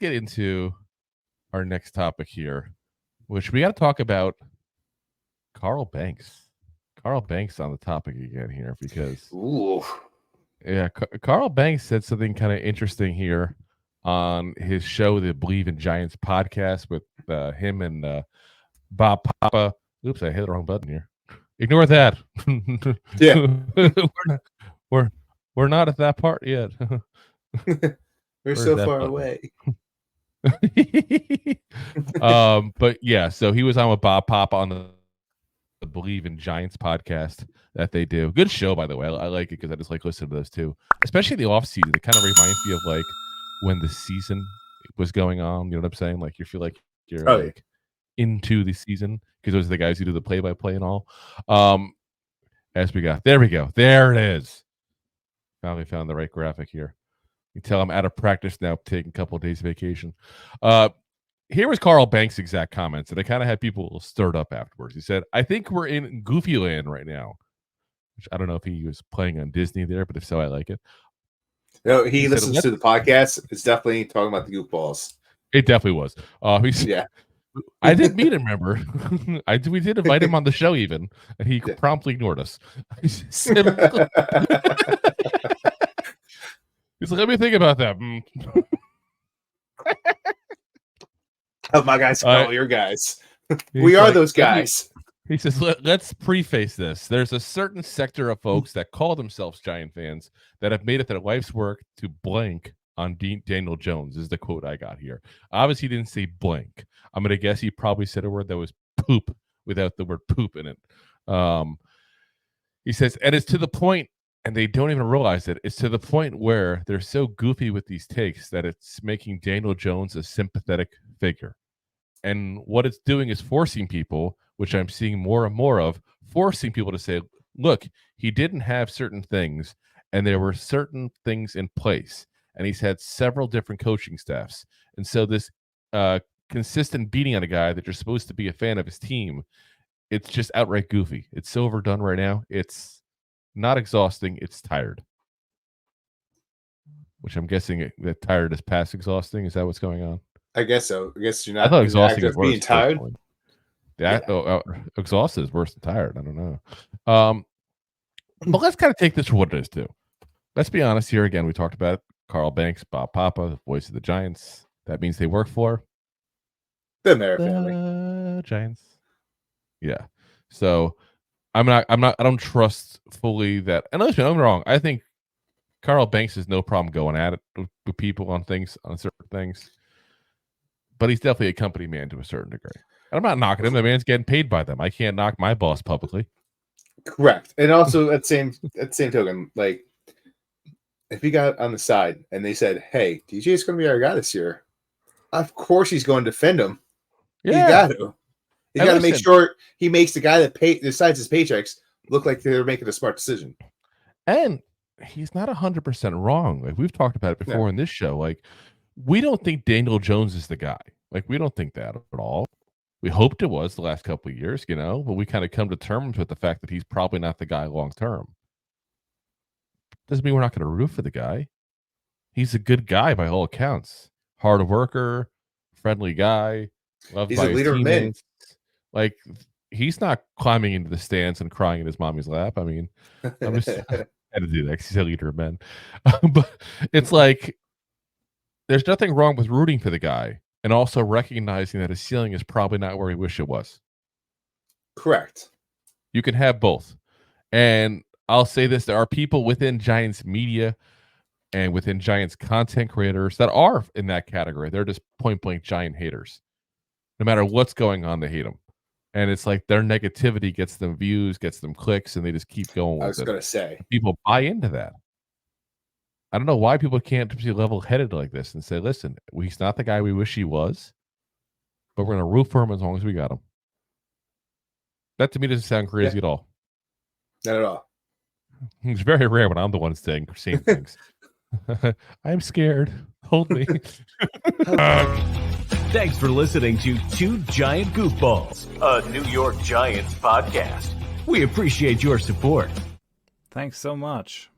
get into our next topic here, which we got to talk about Carl Banks. Carl Banks on the topic again here because Carl Banks said something kind of interesting here on his show, the Bleav in Giants podcast with him and Bob Papa. Oops, I hit the wrong button here. Ignore that. Yeah. we're not at that part yet. We're so far away. But yeah, so he was on with Bob Papa on the Bleav in Giants podcast that they do. Good show, by the way. I like it because I just like listening to those too, especially the off season. It kind of reminds me of like when the season was going on. You know what I'm saying? Like you feel like you're like into the season because those are the guys who do the play-by-play and all. As we got, there we go. There it is. Finally found the right graphic here. You can tell I'm out of practice now, taking a couple of days vacation. Here was Carl Banks' exact comments, and it kind of had people stirred up afterwards. He said, I think we're in Goofy Land right now. Which I don't know if he was playing on Disney there, but if so, I like it. No, he listens to the podcast. It's definitely talking about the goofballs. It definitely was. Yeah. I didn't meet him, remember? We did invite him on the show even, and he promptly ignored us. He's like, let me think about that. Oh, my guys, call your guys. We are those guys. He says, let's preface this. There's a certain sector of folks that call themselves Giant fans that have made it their life's work to blank on Daniel Jones, is the quote I got here. Obviously, he didn't say blank. I'm going to guess he probably said a word that was poop without the word poop in it. He says, and it's to the point, and they don't even realize it, it's to the point where they're so goofy with these takes that it's making Daniel Jones a sympathetic figure. And what it's doing is forcing people, which I'm seeing more and more of, forcing people to say, look, he didn't have certain things, and there were certain things in place. And he's had several different coaching staffs. And so this consistent beating on a guy that you're supposed to be a fan of his team, it's just outright goofy. It's so overdone right now. It's not exhausting. It's tired. Which I'm guessing that tired is past exhausting. Is that what's going on? I guess so. I guess you're not. I thought exhausting is worse. Being tired. Exhausted is worse than tired. I don't know. But let's kind of take this for what it is too. Let's be honest here. Again, we talked about Carl Banks, Bob Papa, the voice of the Giants. That means they work for the family. Giants. Yeah. So I don't trust fully that. And listen, I'm wrong. I think Carl Banks has no problem going at it with people on certain things. But he's definitely a company man to a certain degree. And I'm not knocking him. The man's getting paid by them. I can't knock my boss publicly. Correct. And also at same token, like if he got on the side and they said, hey, DJ's going to be our guy this year, of course he's going to defend him. Yeah. He's got to. He's got to make sure he makes the guy that decides his paychecks look like they're making a smart decision. And he's not 100% wrong. Like we've talked about it before in this show. Like we don't think Daniel Jones is the guy. Like we don't think that at all. We hoped it was the last couple of years, but we kind of come to terms with the fact that he's probably not the guy long term. Doesn't mean we're not going to root for the guy. He's a good guy by all accounts. Hard worker, friendly guy. Loved he's by a leader of men. Like he's not climbing into the stands and crying in his mommy's lap. I mean, I'm just had to do that because he's a leader of men. But it's like there's nothing wrong with rooting for the guy and also recognizing that his ceiling is probably not where he wished it was. Correct. You can have both. And I'll say this, there are people within Giants media and within Giants content creators that are in that category. They're just point blank Giant haters. No matter what's going on, they hate them. And it's like their negativity gets them views, gets them clicks, and they just keep going with it. I was going to say. People buy into that. I don't know why people can't be level-headed like this and say, listen, he's not the guy we wish he was, but we're going to root for him as long as we got him. That to me doesn't sound crazy at all. Not at all. It's very rare when I'm the one saying things. I'm scared. Hold me. Thanks for listening to Two Giant Goofballs, a New York Giants podcast. We appreciate your support. Thanks so much.